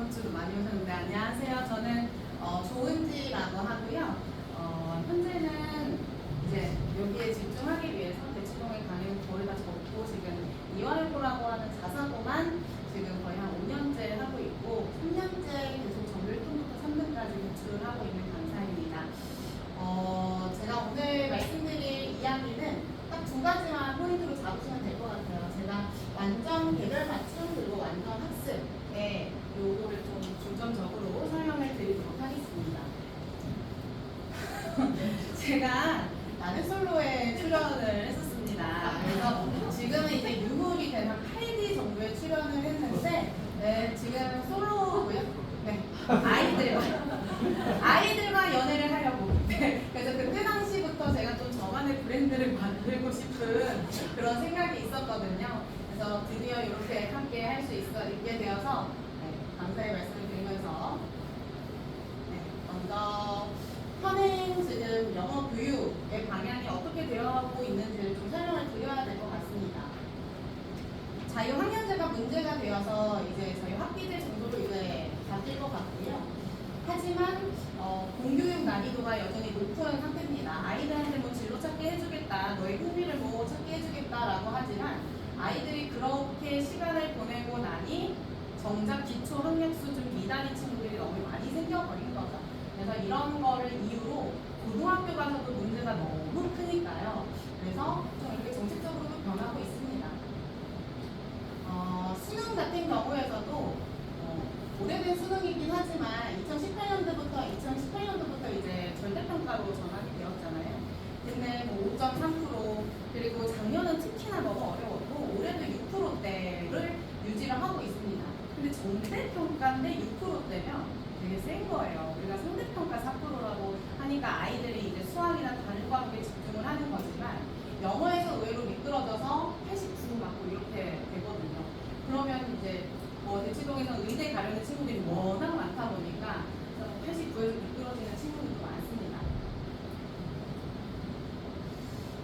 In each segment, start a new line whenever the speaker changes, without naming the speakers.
이번 주도 많이 오셨는데 안녕하세요. 저는 조은지라고 하고요. 현재는 이제 여기에 집중하기 위해서 대치동에 가는 거의 다 접고 지금 이화여고라고 하는 자사고만 지금 거의 한 5년째 하고 있고 3년째 계속 정규 1등부터 3등까지 배출을 하고 있는 강사입니다. 제가 오늘 말씀드릴 이야기는 딱 두 가지만 포인트로 잡으시면 될 것 같아요. 제가 완전 개별 맞춤 그리고 완전 학습에 요거를 좀 중점적으로 설명을 드리도록 하겠습니다. 제가 나는 솔로에 출연을 했었습니다. 그래서 지금은 이제 유물이 된 한 8기 정도에 출연을 했는데 지금 솔로고요. 네, 아이들과 연애를 하려고. 네, 그래서 그때 당시부터 제가 좀 저만의 브랜드를 만들고 싶은 그런 생각이 있었거든요. 그래서 드디어 이렇게 함께 할 수 있게 되어서 감사의 말씀을 드리면서 먼저 현행 지금 영어 교육의 방향이 어떻게 되어가고 있는지를 좀 설명을 드려야 될 것 같습니다. 자유학년제가 문제가 되어서 이제 저희 학기제 정도로 이제 바뀔 것 같고요. 하지만 공교육 난이도가 여전히 높은 상태입니다. 아이들한테 뭐 진로 찾기 해주겠다, 너의 흥미를 뭐 찾기 해주겠다라고 하지만 아이들이 그렇게 시간을 보내고 나니 정작 기초 학력 수준 미달인 친구들이 너무 많이 생겨버린 거죠. 그래서 이런 거를 이유로 고등학교 가서도 문제가 너무 크니까요. 그래서 좀 이렇게 정책적으로도 변하고 있습니다. 수능 같은 경우에서도 오래된 수능이긴 하지만 2018년도부터 이제 절대평가로 전환이 되었잖아요. 근데 뭐 5.3% 그리고 작년은 특히나 너무 어려웠고 올해도 6%대를 유지를 하고 있습니다. 근데 정대평가인데 6%대면 되게 센 거예요. 우리가 상대평가 4%라고 하니까 아이들이 이제 수학이나 다른 과목에 집중을 하는 거지만 영어에서 의외로 미끄러져서 89 맞고 이렇게 되거든요. 그러면 이제 대치동에서 의대 가려는 친구들이 워낙 많다 보니까 89에서 미끄러지는 친구들도 많습니다.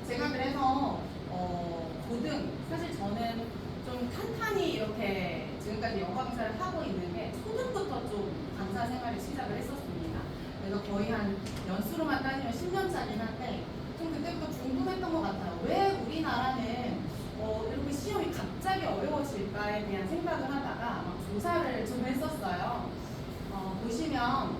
제가 그래서 사실 저는 좀 탄탄히 이렇게 지금까지 영어 강사를 하고 있는 게 초등부터 좀 강사 생활을 시작을 했었습니다. 그래서 거의 한 연수로만 따지면 10년짜리긴 한데 좀 그때부터 궁금했던 것 같아요. 왜 우리나라는 이렇게 시험이 갑자기 어려워질까에 대한 생각을 하다가 막 조사를 좀 했었어요. 보시면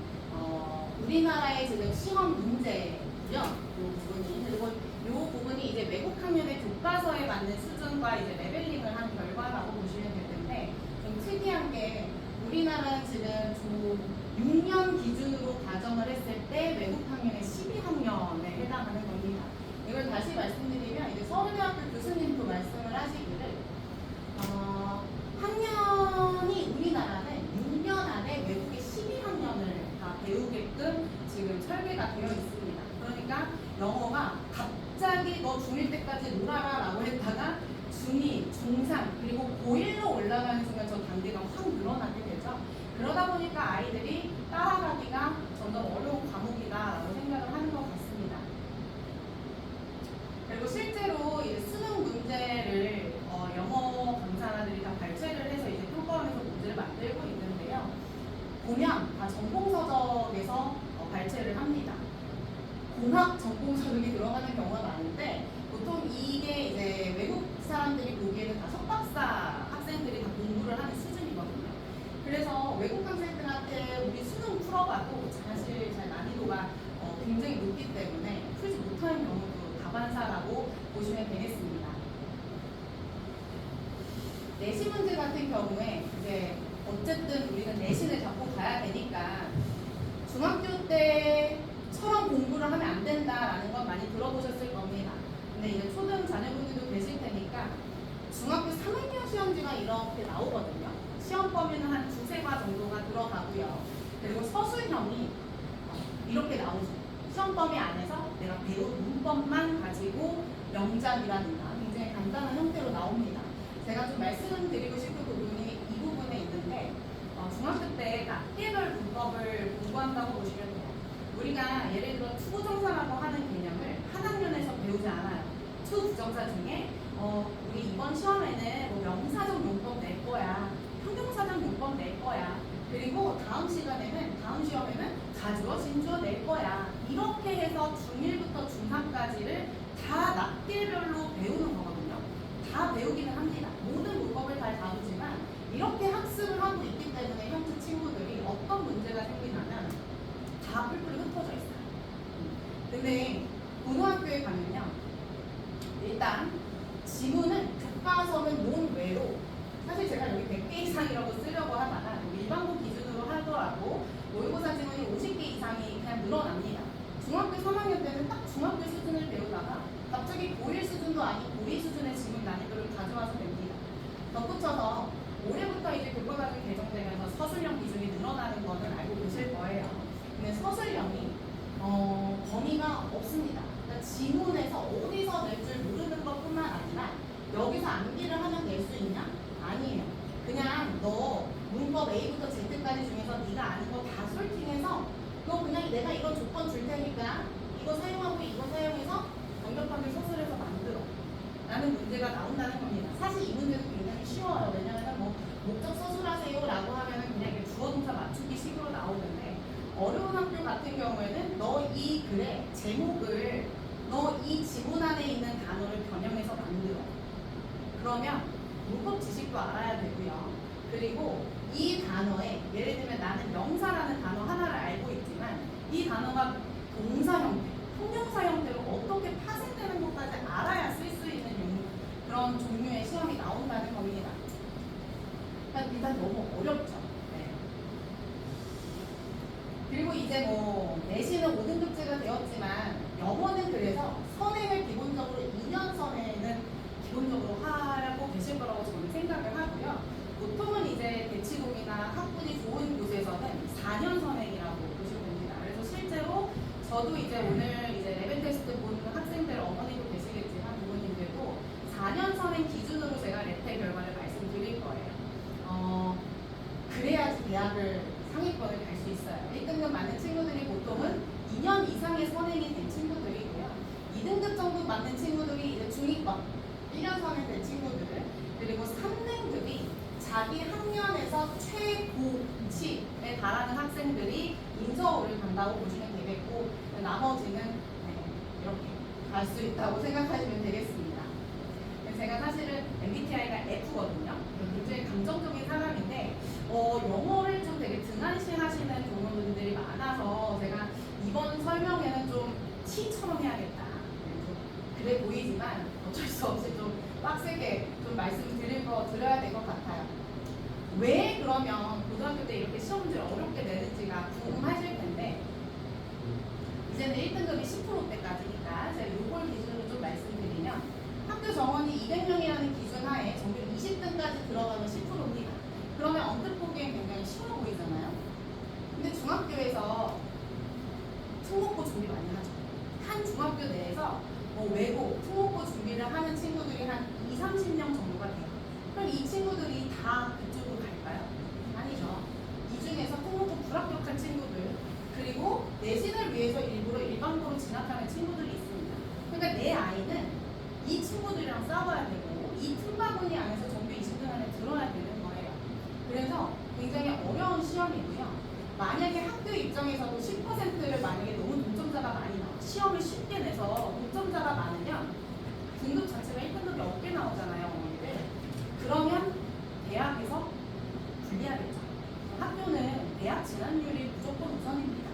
우리나라의 지금 시험 문제고요. 이 부분이 그리고 이 부분이 이제 외국 학년의 교과서에 맞는 수준과 이제 레벨링을 한 결과라고 보시면 될 텐데 좀 특이한 게 우리나라는 지금 좀 6년 기준으로 가정을 했을 때 외국 학년의 12학년에 해당하는 겁니다. 이걸 다시 말씀드리면 이제 서울대학교 교수님도 말씀을 하시기를 학년이 우리나라는 6년 안에 외국의 12학년을 다 배우게끔 지금 설계가 되어 있습니다. 그러니까 영어가 갑자기 너 중1 때까지 놀아라 라고 했다가 중2, 중3 그리고 고1로 올라가는 순간 저 단계가 확 늘어나게 되죠. 그러다 보니까 아이들이 따라가기가 점점 어려운 과목이다라고 생각을 하는 것 같습니다. 그리고 실제로 이제 수능 문제를 영어 강사들이 다 발췌를 해서 이제 평가원에서 문제를 만들고 있는데요. 보면 다 전공서적에서 발췌를 합니다. 공학 전공서적이 들어가는 경우가 많은데 보통 이게 이제 외국 사람들이 보기에는 다 석박사 학생들이 다 공부를 하는 수준이거든요. 그래서 외국 학생들한테 우리 수능 풀어봐도 사실 잘 난이도가 굉장히 높기 때문에 풀지 못하는 경우도 다반사라고 보시면 되겠습니다. 내신 문제 같은 경우에 이제 어쨌든 우리는 내신을 잡고 가야 되니까 중학교 때처럼 공부를 하면 안 된다라는 건 많이 들어보셨을 겁니다. 근데 이제 초등 자녀분들도 계실 테니까 중학교 3학년 시험지가 이렇게 나오거든요. 시험 범위는 한 2~3과 정도가 들어가고요. 그리고 서술형이 이렇게 나오죠. 시험 범위 안에서 내가 배운 문법만 가지고 명작이라든가 굉장히 간단한 형태로 나옵니다. 제가 좀 말씀드리고 싶은 부분이 이 부분에 있는데 중학교 때 학계별 문법을 공부한다고 보시면 돼요. 우리가 예를 들어 투부정사라고 하는 개념을 한 학년에서 배우지 않아요. 투부정사 중에 우리 이번 시험에는 뭐 명사적 용법 낼 거야, 형용사적 용법 낼 거야, 그리고 시간에는 다음 시험에는 가주어, 진주어 낼 거야. 이렇게 해서 중1부터 중3까지를 다 낱개별로 배우는 거거든요. 다 배우기는 합니다. 모든 문법을 다 다루지만 이렇게 학습을 하고 있기 때문에 현재 친구들이 어떤 문제가 생기냐면 다 뿔뿔이 흩어져 있어요. 근데 고등학교에 가면요. 일단 지문은 교과서는 논외로 사실 제가 여기 100개 이상이라고 쓰려고 하다가 일반고 기준으로 하더라도 모의고사 지문이 50개 이상이 그냥 늘어납니다. 중학교 3학년 때는 딱 중학교 수준을 배우다가 갑자기 고1 수준도 아닌 고2 수준의 지문 난이도를 가져와서 냅니다. 덧붙여서 올해부터 이제 교과과정이 개정되면서 서술형 기준이 늘어나는 거는 알고 계실 거예요. 근데 서술형이 범위가 없습니다. 그러니까 지문에서 어디서 낼 줄 모르는 것뿐만 아니라 여기서 암기를 하면 낼 수 있냐? 아니에요. 그냥 너 문법 A부터 Z까지 중에서 네가 아는 거 다 솔팅해서 너 그냥 내가 이런 조건 줄 테니까 이거 사용하고 이거 사용해서 완벽하게 서술해서 만들어 라는 문제가 나온다는 겁니다. 사실 이 문제도 굉장히 쉬워요. 왜냐하면 뭐 목적 서술하세요 라고 하면은 그냥 이렇게 주어 동사 맞추기 식으로 나오는데 어려운 학교 같은 경우에는 너 이 글의 제목을 너 이 지문 안에 있는 단어를 변형해서 만들어. 그러면 문법 지식도 알아야 되고요. 그리고 이 단어에 예를 들면 나는 명사라는 단어 하나를 알고 있지만 이 단어가 동사 형태, 형용사 형태로 어떻게 파생되는 것까지 알아야 쓸 수 있는 그런 종류의 시험이 나온다는 겁니다. 그러니까 일단 너무 어렵죠. 네. 그리고 이제 뭐 내신은 5등급제가 되었지만 영어는 그래서 선행을 기본적으로 2년 선행은 기본적으로 하고 계실 거라고 저는 생각을 하고요. 보통은 이제 대치동이나 학군이 좋은 곳에서는 4년 선행이라고 보시면 됩니다. 그래서 실제로 저도 이제 오늘 이제 레벨 테스트 본 학생들 어머니도 계시겠지만 부모님들도 4년 선행 기준으로 제가 랩테 결과를 말씀드릴 거예요. 그래야지 대학을 상위권을 갈 수 있어요. 1등급 맞는 친구들이 보통은 2년 이상의 선행이 된 친구들이고요. 2등급 정도 맞는 친구들이 이제 중위권 1년 선행 된 친구들, 그리고 3등급이 자기 학년에서 최고치에 달하는 학생들이 인서울을 간다고 보시면 되겠고, 나머지는 이렇게 갈 수 있다고 생각하시면 되겠습니다. 제가 사실은 MBTI가 F거든요. 굉장히 감정적인 사람인데 영어를 좀 되게 등한시하시는 종업원들이 많아서 제가 이번 설명에는 좀 T처럼 해야겠다. 그래 보이지만 어쩔 수 없이 좀 빡세게 좀 드려야 될 것 같아요. 왜 그러면 고등학교 때 이렇게 시험 문제를 어렵게 내는지가 궁금하실 텐데 이제는 1등급이 10%대까지니까 제가 요걸 기준으로 좀 말씀드리면 학교 정원이 200명이라는 기준 하에 전교 20등까지 들어가면 10%입니다. 그러면 언뜻 보기엔 굉장히 쉬워 보이잖아요. 근데 중학교에서 특목고 준비 많이 하죠. 한 중학교 내에서 외고, 특목고 준비를 하는 친구들이 한 20-30명 정도가 돼요. 그럼 이 친구들이 다 그쪽으로 갈까요? 아니죠. 이 중에서 특목고 불합격한 친구들, 그리고 내신을 위해서 일부러 일반고로 진학하는 친구들이 있습니다. 그러니까 내 아이는 이 친구들이랑 싸워야 되고 이 틈바구니 안에서 전교 20등 안에 들어야 되는 거예요. 그래서 굉장히 어려운 시험이고요. 만약에 학교 입장에서도 10%를 만약에 너무 동점자가 많이 나와 시험을 쉽게 내서 동점자가 많으면 등급 자체가 1등급이 없게 나오잖아요. 어머니들. 그러면 대학에서 불리하겠죠. 학교는 대학 진학률이 무조건 우선입니다.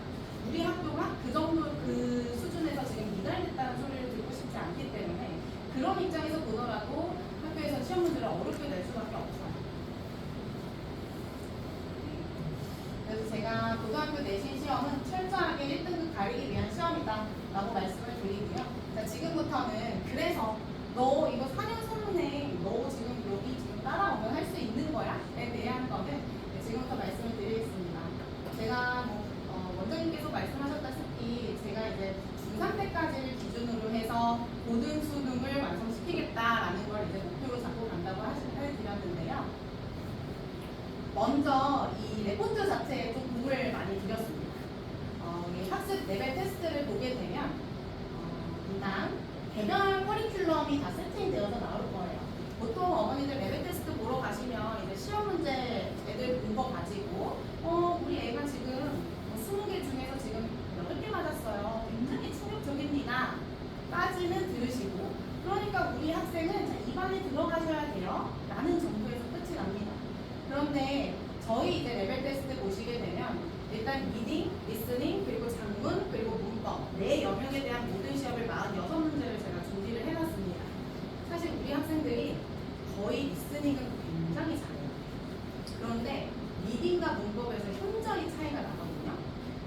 우리 학교가 그 정도 그 수준에서 지금 미달됐다는 소리를 듣고 싶지 않기 때문에 그런 입장에서 보더라도 학교에서 시험 문제를 어렵게 낼 수밖에 없어요. 그래서 제가 고등학교 내신 시험은 철저하게 1등급 가리기 위한 시험이다 라고 말씀을 드리고요. 자, 지금부터는 그래서 너 이거 4년 선행 너 지금 여기 지금 따라오면 할 수 있는 거야? 에 대한 거는 지금부터 말씀을 드리겠습니다. 제가 원장님께서 말씀하셨다시피 제가 이제 중3 때까지를 기준으로 해서 고등 수능을 완성시키겠다라는 걸 이제 목표로 잡고 간다고 해드렸는데요. 먼저 이 레포트 자체에 좀 공을 많이 들였습니다. 이 학습 레벨 테스트를 보게 되면 일단 개별 커리큘럼이 다 세팅되어서 나올 거예요. 보통 어머니들 레벨 테스트 보러 가시면 이제 시험 문제 애들 본 거 가지고 우리 애가 지금 그런데 저희 이제 레벨 테스트 보시게 되면 일단 리딩, 리스닝, 그리고 작문, 그리고 문법 네 영역에 대한 모든 시험을 46문제를 제가 준비를 해놨습니다. 사실 우리 학생들이 거의 리스닝은 굉장히 잘해요. 그런데 리딩과 문법에서 현저히 차이가 나거든요.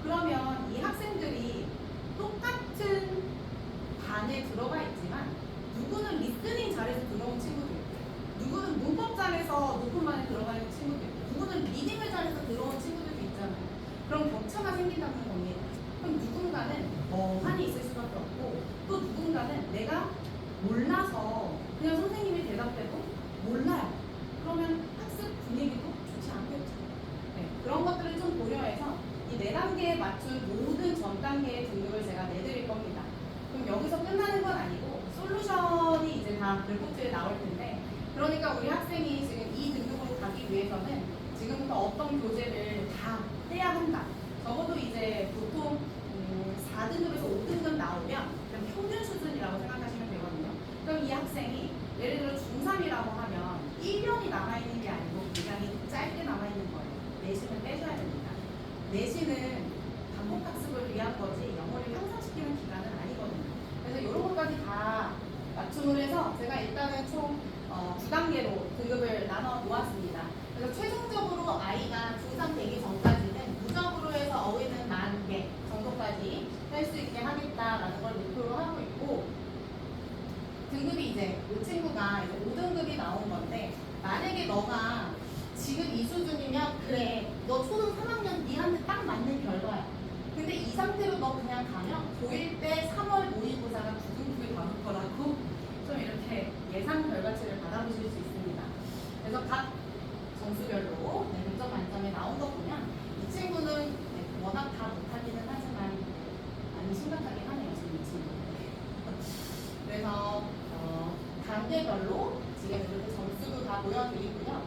그러면 이 학생들이 똑같은 반에 들어가 있지만 누구는 리스닝 잘해서 들어온 친구도 있고 누구는 문법 잘해서 높은 반에 들어가 있는 친구도 있고 누구는 리딩을 잘해서 들어온 친구들도 있잖아요. 그럼 격차가 생긴다는 겁니다. 그럼 누군가는 멍하니 있을 수밖에 없고 또 누군가는 내가 몰라서 그냥 선생님이 대답해도 몰라요. 그러면 학습 분위기도 좋지 않겠죠. 네, 그런 것들을 좀 고려해서 이 4단계에 맞춘 모든 전 단계의 등급을 제가 내드릴 겁니다. 그럼 여기서 끝나는 건 아니고 솔루션이 이제 다 별곡지에 나올 텐데 그러니까 우리 학생이 지금 이 등급으로 가기 위해서는 지금부터 어떤 교재를 다 떼야 한다. 적어도 이제 보통 4등급에서 5등급 나오면 그냥 평균 수준이라고 생각하시면 되거든요. 그럼 이 학생이 예를 들어 중3이라고 하면 1년이 남아있는 게 아니고 굉장히 짧게 남아있는 거예요. 내신을 빼줘야 됩니다. 내신은 반복 학습을 위한 거지 영어를 향상시키는 기간은 아니거든요. 그래서 이런 것까지 다 맞춤을 해서 제가 일단은 총 9단계로 등급을 나눠 놓았습니다. 그래서 최종적으로 아이가 중3 되기 전까지는 무적으로 해서 어휘는 10,000개 정도까지 할 수 있게 하겠다라는 걸 목표로 하고 있고 등급이 이제 이 친구가 이제 5등급이 나온 건데 만약에 너가 지금 이 수준이면 그래 너 초등 3학년 니한테 딱 맞는 결과야. 근데 이 상태로 너 그냥 가면 고1 때 3월 모의고사가 9등급이 나올 거라고 좀 이렇게 예상 결과치를 받아보실 수 있습니다. 그래서 각 점수별로 100점 만점에 나온 거 보면 이 친구는 워낙 다 못하기는 하지만 많이 심각하긴 하네요. 지금 이 친구. 그래서 단계별로 지금 이렇게 점수도 다 보여드리고요.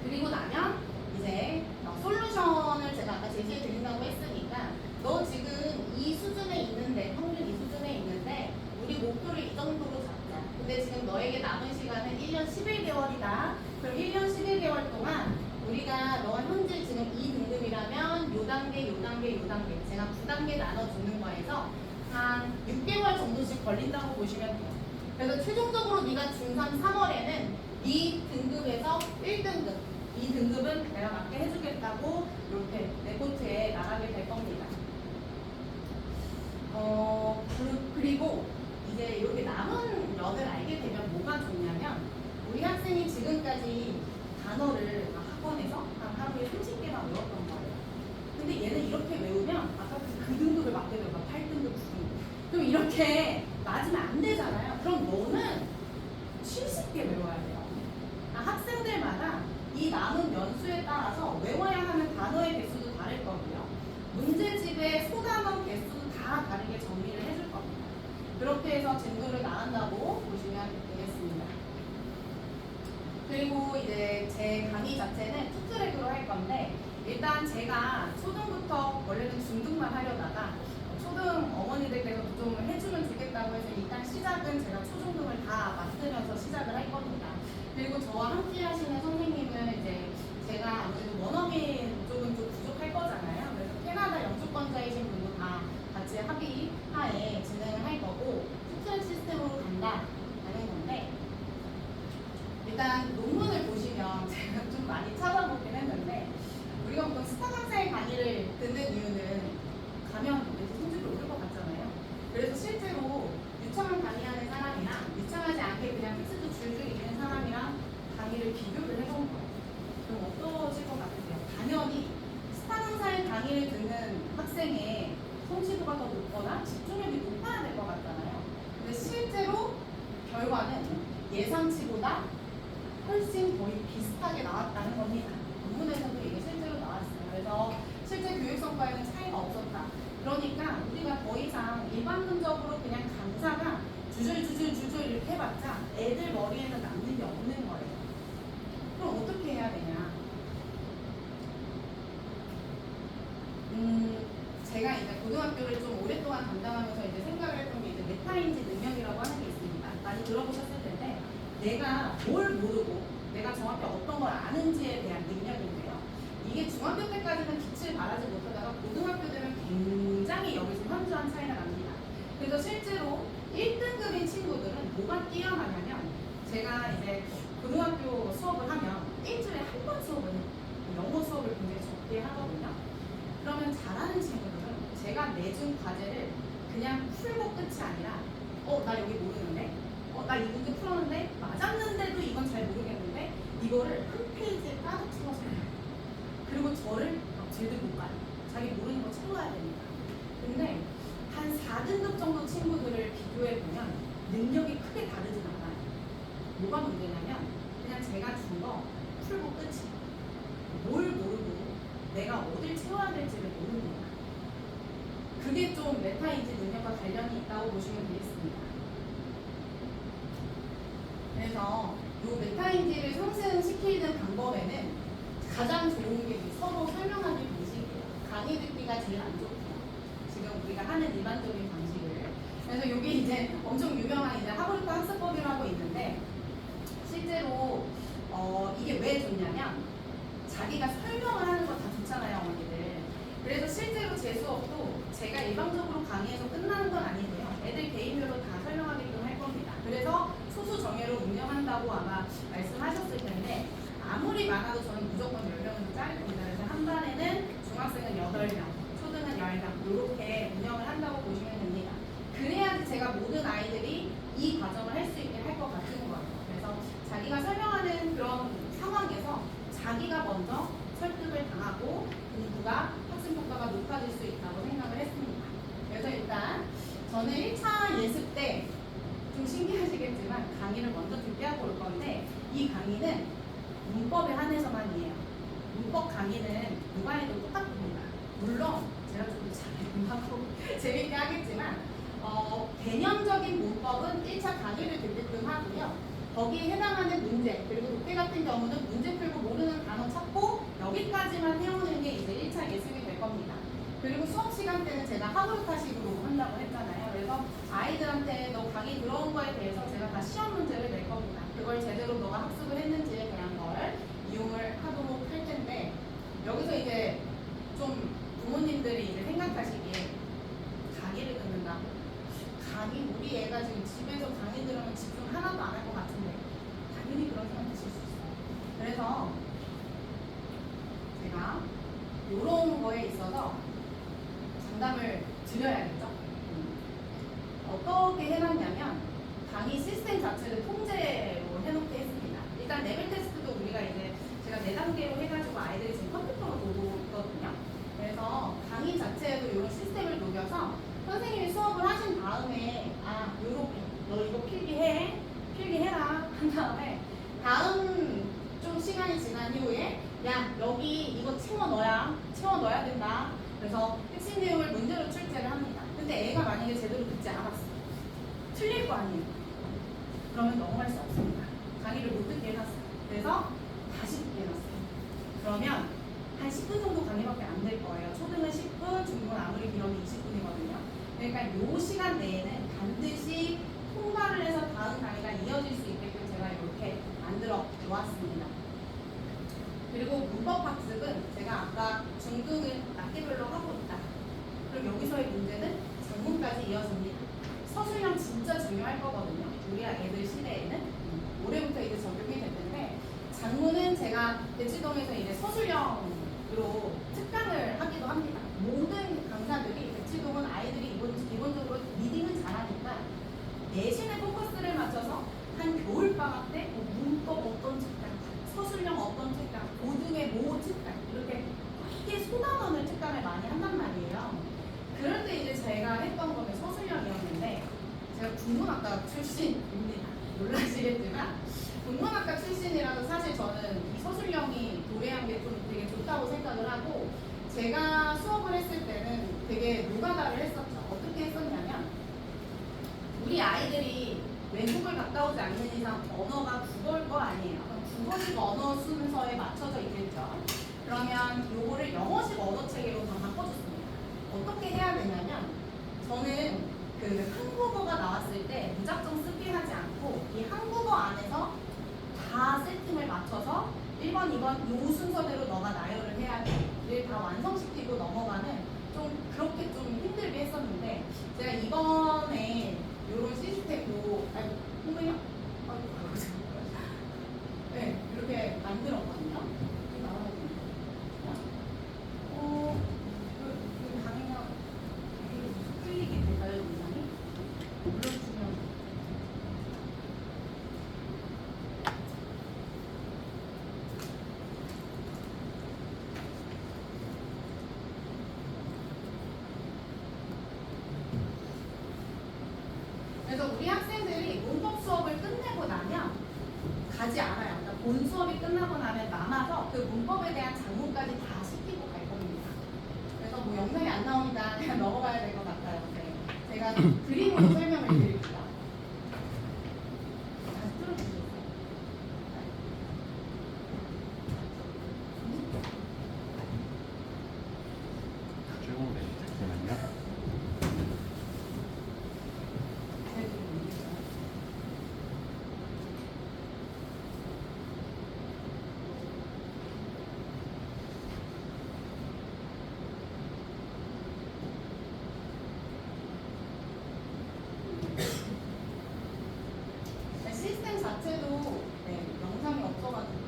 그리고 나면 이제 솔루션을 제가 아까 제시해 드린다고 했으니까 너 지금 이 수준에 있는데 평균 이 수준에 있는데 우리 목표를 이 정도로 잡자. 근데 지금 너에게 남은 시간은 1년 11개월이다. 그럼 1년 11개월 동안 우리가 너가 현재 지금 2등급이라면 요 단계, 요 단계, 요 단계 제가 9단계 나눠주는 거에서 한 6개월 정도씩 걸린다고 보시면 돼요. 그래서 최종적으로 네가 중3 3월에는 이 등급에서 1등급, 이 등급은 내가 맞게 해주겠다고 이렇게 레포트에 나가게 될 겁니다. 그리고 이제 이렇게 남은 면을 알게 되면 뭐가 좋냐면 우리 학생이 지금까지 단어를 학원에서 한 하루에 30개나 외웠던 거예요. 근데 얘는 이렇게 외우면 아까 그 등급을 맞게 되면 8등급, 9등급 좀 이렇게 맞으면 안 되잖아요. 그럼 너는 70개 외워야 돼요. 학생들마다 이 남은 연수에 따라서 외워야 하는 단어의 개수도 다를 거고요. 문제집의 소단원 개수도 다 다르게 정리를 해줄 겁니다. 그렇게 해서 진도를 나간다고 보시면 되겠습니다. 그리고 이제 제 강의 자체는 투트랙으로 할 건데 일단 제가 초등부터 원래는 중등만 하려다가 초등 어머니들께서 좀 해주면 좋겠다고 해서 일단 시작은 제가 초중등을 다 맡으면서 시작을 할 겁니다. 그리고 저와 함께 하시는 선생님은 이제 제가 아무래도 원어민 쪽은 좀 부족할 거잖아요. 그래서 캐나다 영주권자이신 분도 다 같이 합의하에 진행을 할 거고 투트랙 시스템으로 간다라는 건데 일단 논문을 보시면 제가 좀 많이 찾아보긴 했는데 우리가 보통 스타 강사의 강의를 듣는 이유는 가면 왠지 성적이 오를 것 같잖아요. 그래서 실제로 유창한 강의하는 사람이랑 유창하지 않게 그냥 텍스트 줄줄 읽는 사람이랑 강의를 비교를 해본 거예요. 그럼 어떠실 것 같으세요? 당연히 스타 강사의 강의를 듣는 학생의 성취도가 더 높거나 집중력이 높아야 될 것 같잖아요. 근데 실제로 결과는 예상치보다 훨씬 거의 비슷하게 나왔다는 겁니다. 논문에서도 이게 실제로 나왔어요. 그래서 실제 교육 성과에는 차이가 없었다. 그러니까 우리가 더 이상 일반론적으로 그냥 강사가 주줄 이렇게 해봤자 애들 머리에는 남는 게 없는 거예요. 그럼 어떻게 해야 되냐? 제가 이제 고등학교를 좀 오랫동안 담당하면서 이제 생각을 했던 게 이제 메타인지 능력이라고 하는 게 있습니다. 많이 들어보셨을 텐데 내가 뭘 모르고 내가 정확히 어떤 걸 아는지에 대한 능력인데요. 이게 중학교 때까지는 빛을 발하지 못하다가 고등학교 되면 굉장히 여기서 현저한 차이가 납니다. 그래서 실제로 1등급인 친구들은 뭐가 뛰어나냐면 제가 이제 고등학교 수업을 하면 일주일에 한 번 수업을 해요. 영어 수업을 굉장히 적게 하거든요. 그러면 잘하는 친구들은 제가 내준 과제를 그냥 풀고 끝이 아니라 나 여기 모르는데 나 이 문제 풀었는데 맞았는데도 이건 잘 모르겠는데 이거를 한 페이지에 가득 채워서 해요. 그리고 저를 쟤들 못 가요. 자기 모르는 거 채워야 되니까. 근데 한 4등급 정도 친구들을 비교해보면 능력이 크게 다르진 않아요. 뭐가 문제냐면 그냥 제가 준 거 풀고 끝이. 뭘 모르고 내가 어딜 채워야 될지를 모르는 거야. 그게 좀 메타인지 능력과 관련이 있다고 보시면 되겠습니다. 그래서 이 메타인지를 상승시키는 방법에는 가장 좋은 게 서로 설명하는 방식이에요. 강의 듣기가 제일 안 좋고요. 지금 우리가 하는 일반적인 방식을. 그래서 이게 이제 엄청 유명한 이제 하버드 학습법이라고 있는데 실제로 이게 왜 좋냐면 자기가 설명을 하는 거 다 좋잖아요, 어머니들. 그래서 실제로 제 수업도 제가 일방적으로 강의해서 끝나는 건 아니고요. 애들 개인별로 다 설명하게끔 할 겁니다. 그래서 소수 정예로 운영한다고 아마 말씀하셨을 텐데 아무리 많아도 저는 무조건 10명은 짜릴 겁니다. 그래서 한 반에는 중학생은 8명, 초등은 10명 이렇게 운영을 한다고 보시면 됩니다. 그래야지 제가 모든 아이들이 이 과정을 할 수 있게 할 것 같은 거예요. 그래서 자기가 설명하는 그런 상황에서 자기가 먼저 설득을 당하고 공부가 학습 효과가 높아질 수 있다고 생각을 했습니다. 그래서 일단 저는 1차 예습 때 좀 신기하시겠지만 강의를 먼저 준비하고 올 건데 이 강의는 문법에 한해서만이에요. 문법 강의는 누가 해도 똑같습니다. 물론 제가 좀 잘하고 재밌게 하겠지만 개념적인 문법은 1차 강의를 듣게끔 하고요. 거기에 해당하는 문제, 그리고 독해 같은 경우는 문제 풀고 모르는 단어 찾고 여기까지만 해오는 게 이제 1차 예습이 될 겁니다. 그리고 수업 시간 때는 제가 하루카식으로 한다고 했잖아요. 그래서 아이들한테 너 강의 들어온 거에 대해서 제가 다 시험 문제를 낼 겁니다. 그걸 제대로 너가 학습을 했는지에 대한 걸 이용을 하도록 할 텐데 여기서 이제 좀 부모님들이 이제 생각하시기에 강의를 듣는다고 강의 우리 애가 지금 집에서 강의 들으면 집중 하나도 안 할 것 같은데 당연히 그런 생각 드실 수 있어요. 그래서 제가 이런 거에 있어서 장담을 드려야겠죠. 어떻게 해놨냐면 강의 시스템 자체를 통제로 해놓게 했습니다. 일단 레벨 테스트도 우리가 이제 제가 4단계로 해가지고 아이들이 지금 컴퓨터로 보고 있거든요. 그래서 강의 자체에도 이런 시스템을 녹여서 선생님이 수업을 하신 다음에 요렇게 너 이거 필기해라 한 다음에 다음 좀 시간이 지난 이후에 야 여기 이거 채워 넣어야 된다. 그래서 핵심 내용을 문제로 출제를 합니다. 근데 애가 만약에 제대로 듣지 않았어. 틀릴 거 아니에요. 그러면 넘어갈 수 없습니다. 강의를 못 듣게 해놨어요. 그래서 다시 듣게 해놨어요. 그러면 한 10분 정도 강의밖에 안 될 거예요. 초등은 10분, 중등은 아무리 길어도 20분이거든요. 그러니까 이 시간 내에는 반드시 통과를 해서 다음 강의가 이어질 수 있게끔 제가 이렇게 만들어 놓았습니다. 그리고 문법 학습은 제가 아까 중등을 단계별로 하고 있다. 그럼 여기서의 문제는 장문까지 이어집니다. 서술형 진짜 중요할 거거든요. 우리 애들 시대에는 올해부터 이제 적용이 될 텐데 장문은 제가 대치동에서 이제 서술형으로 특강을 하기도 합니다. 모든 강사들이 대치동은 아이들이 기본적으로 리딩은 잘하니까 내신에 포커스를 맞춰서 한 겨울방학 때 문법 어떤 특강, 서술형 어떤 특강, 고등의 모 특강 이렇게 크게 쏟아넣는 특강을 많이 한단 말이에요. 그럴 때 이제 제가 했던 거는 서술형이었는데 제가 국문학과 출신입니다. 놀라시겠지만 국문학과 출신이라서 사실 저는 이 서술형이 도래한 게 좀 되게 좋다고 생각을 하고 제가 수업을 했을 때는 되게 노가다를 했었죠. 어떻게 했었냐면 우리 아이들이 외국을 갔다 오지 않는 이상 언어가 국어일 거 아니에요. 국어식 언어 순서에 맞춰져 있겠죠. 그러면 요거를 영어식 언어 체계로 다 바꿔줬습니다. 어떻게 해야 되냐면 저는 그 한국어가 나왔을 때 무작정 쓰게 하지 않고 이 한국어 안에서 다 세팅을 맞춰서 1번, 2번 요 순서대로 너가 나열을 해야 돼. 이를 다 완성시키고 넘어가는 좀 그렇게 좀 힘들게 했었는데 제가 이번에 요런 시스템도 아이고 홍보요? 네, 이렇게 만들었거든요. 이거 나와야 되는데. 강의가 풀리게 될까요, 영상이? 눌러주시면. 그래서 우리 학생들이 문법 수업을 끝내고 나면 가지 않아요. 그러니까 본 수업이 끝나고 나면 남아서 그 문법에 대한 작문까지 다 시키고 갈 겁니다. 그래서 뭐 영상이 안 나오니까 그냥 넘어가야 될 것 같아요. 네. 제가 그림으로 설명을 드릴게요. 다시 틀어주세요.
네, 잠시만요.
시스템 자체도 네, 영상이 없어가지고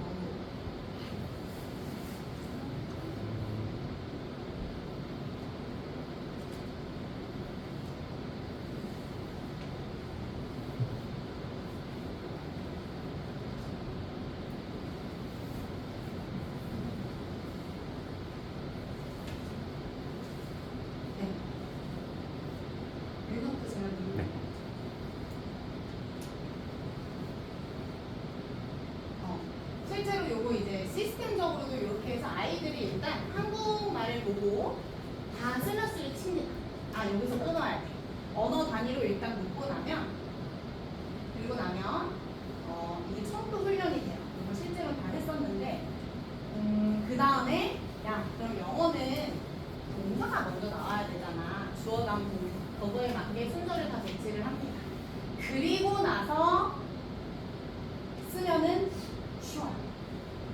네. 이것도 제가
네.
실제로 요거 이제 시스템적으로도 이렇게 해서 아이들이 일단 한국말을 보고 다 슬러스를 칩니다. 아 여기서 끊어야 돼. 언어 단위로 일단 묶고 나면 그리고 나면 이게 청도 훈련이 돼요. 이거 실제로 다 했었는데 그 다음에 야 그럼 영어는 동사가 먼저 나와야 되잖아. 주어 다음 동사 그거에 맞게 순서를 다 배치를 합니다. 그리고 나서 쓰면은 쉬워요.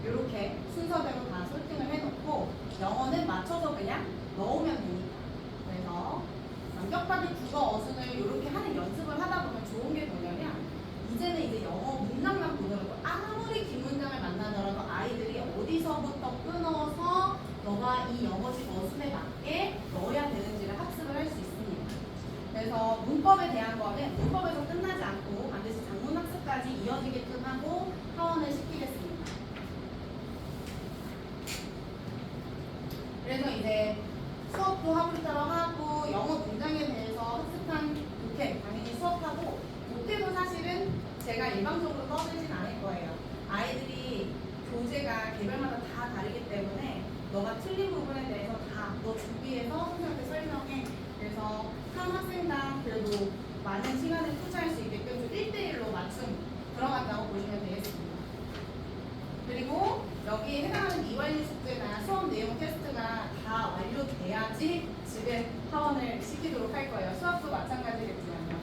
이렇게 순서대로 다 설정을 해놓고 영어는 맞춰서 그냥 넣으면 됩니다. 그래서 완벽하게 국어 어순을 이렇게 하는 연습을 하다 보면 좋은 게 뭐냐면 이제는 이제 영어 문장만 보더라도 아무리 긴 문장을 만나더라도 아이들이 어디서부터 끊어서 너가 이 영어식 어순에 맞게 넣어야 되는지를 학습을 할 수 있습니다. 그래서 문법에 대한 거는 문법에서 끝나지 않고 반드시 작문 학습까지 이어지게끔 하고 하원을 시키겠습니다. 그래서 이제 수업도 하루처럼 하고 영어 문장에 대해서 학습한 독해 당연히 수업하고 독해도 사실은 제가 일방적으로 떠들진 않을 거예요. 아이들이 교재가 개별마다 다 다르기 때문에 너가 틀린 부분에 대해서 다 너 준비해서 선생님한테 설명해. 그래서 한 학생당 그래도 많은 시간을 투자할 수 있게끔 좀 1대1로 맞춤 들어간다고 보시면 되겠습니다. 그리고 여기에 해당하는 미완료 숙제나 수업 내용 테스트가 다 완료돼야지 집에 하원을 시키도록 할 거예요. 수업도 마찬가지겠지만요.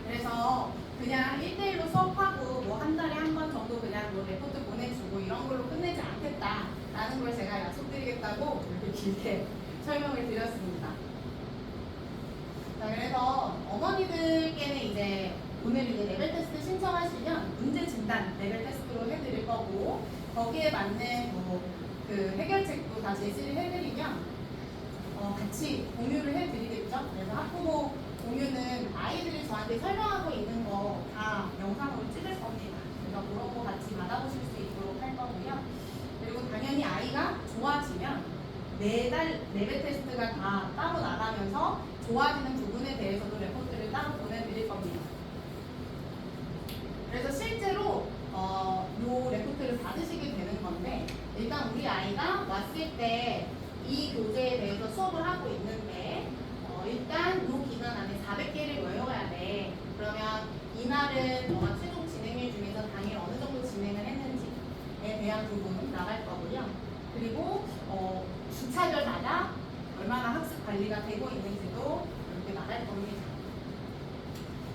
그래서 그냥 1대1로 수업하고 뭐 한 달에 한 번 정도 그냥 뭐 레포트 보내주고 이런 걸로 끝내지 않겠다라는 걸 제가 약속드리겠다고 이렇게 길게 설명을 드렸습니다. 자, 그래서 어머니들께는 이제 오늘 이제 레벨 테스트 신청하시면 문제 진단 레벨 테스트로 해드릴 거고 거기에 맞는 그 해결책도 다 제시를 해드리면 같이 공유를 해드리겠죠. 그래서 학부모 공유는 아이들이 저한테 설명하고 있는 거 다 영상으로 찍을 겁니다. 그래서 그런 거 같이 받아보실 수 있도록 할 거고요. 그리고 당연히 아이가 좋아지면 매달 레벨 테스트가 다 따로 나가면서 좋아지는 부분에 대해서도 레포트를 따로 보내드릴 겁니다. 그래서 실제로 요 레포트를 받으시게 되는 건데 일단 우리 아이가 왔을 때 이 교재에 대해서 수업을 하고 있는데 일단 요 기간 안에 400개를 외워야 돼. 그러면 이날은 너가 최종 진행일 중에서 당일 어느 정도 진행을 했는지에 대한 부분 나갈 거고요. 그리고 주차별마다 얼마나 학습 관리가 되고 있는지도 이렇게 나갈 겁니다.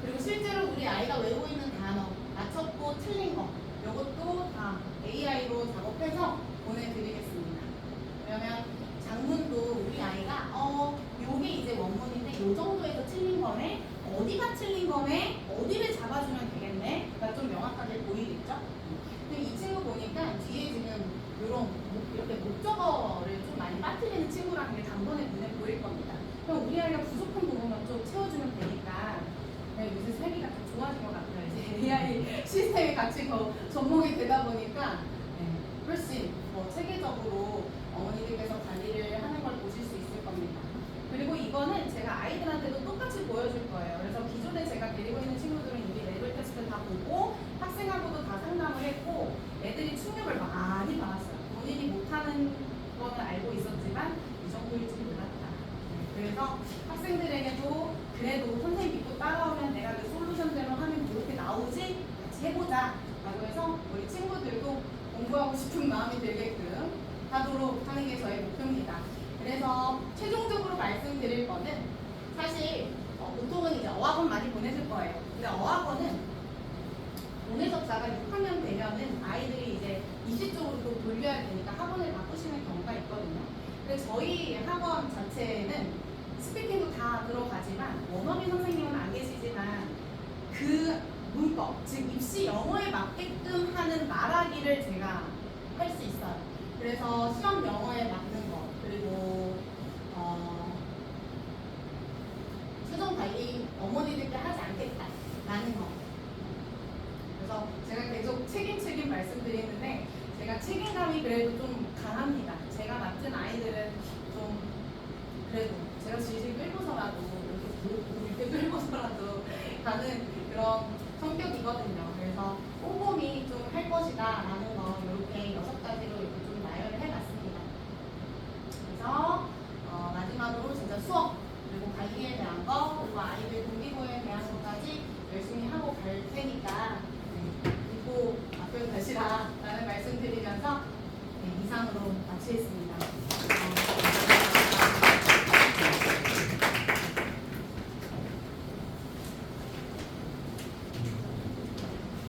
그리고 실제로 우리 아이가 외우고 있는 단어, 맞췄고 틀린 거 이것도 다 AI로 작업해서 보내드리겠습니다. 그러면 장문도 우리 아이가 요게 이제 원문인데 요 정도에서 틀린 거네, 어디가 틀린 거네, 어디를 잡아주면 되겠네, 그러니까 좀 명확하게 보이겠죠? 근데 이 친구 보니까 뒤에 지금 이렇게 목적어를 좀 많이 빠뜨리는 친구라는 게 단번에 눈에 보일 겁니다. 그럼 우리 아이가 부족한 부분만 좀 채워주면 되니까 요새 세계가 좀 좋아진 것 같아요. 이제 AI 시스템이 같이 더 접목이 되다 보니까 훨씬 더 체계적으로 어머니들께서 관리를 하는 걸 보실 수 있을 겁니다. 그리고 이거는 제가 아이들한테도 똑같이 보여줄 거예요. 그래서 기존에 제가 데리고 있는 친구들은 이미 레벨 테스트 다 보고 학생하고도 다 상담을 했고 애들이 충격을 많이 받았어요. 본인이 못하는 거는 알고 있었지만 이 정도일 줄 몰랐다. 그래서 학생들에게도 그래도 선생님 믿고 따라오면 내가 그 솔루션대로 하면 이렇게 나오지? 같이 해보자 라고 해서 우리 친구들도 공부하고 싶은 마음이 들게끔 하도록 하는 게 저의 목표입니다. 그래서 최종적으로 말씀드릴 거는 사실 보통은 이제 어학원 많이 보내줄 거예요. 근데 어학원은 오늘 접사가 6학년 되면은 아이들이 이제 입시 쪽으로 또 돌려야 되니까 학원을 바꾸시는 경우가 있거든요. 근데 저희 학원 자체는 스피킹도 다 들어가지만 원어민 선생님은 안 계시지만 그 문법, 즉 입시 영어에 맞게끔 하는 말하기를 제가 할 수 있어요. 그래서 시험 영어에 맞는 거, 그리고 최종 관리 어머니들께 하지 않겠다라는 거. 그래서 제가 계속 책임 말씀드리는데 제가 책임감이 그래도 좀 강합니다. 제가 맡은 아이들은 좀 그래도 제가 질질 끌고서라도 이렇게 끌고서라도 가는 그런 성격이거든요. 그래서 꼼꼼히 좀 할 것이다 라는 거 이렇게 6가지로 이렇게 좀 나열을 해봤습니다. 그래서 마지막으로 진짜 수업 그리고 관리에 대한 거 그리고 아이들 동기부여에 대한 것까지 열심히 하고 갈 테니까 믿고 앞으로 가시라 라는 말씀 드리면서 이상으로 마치겠습니다.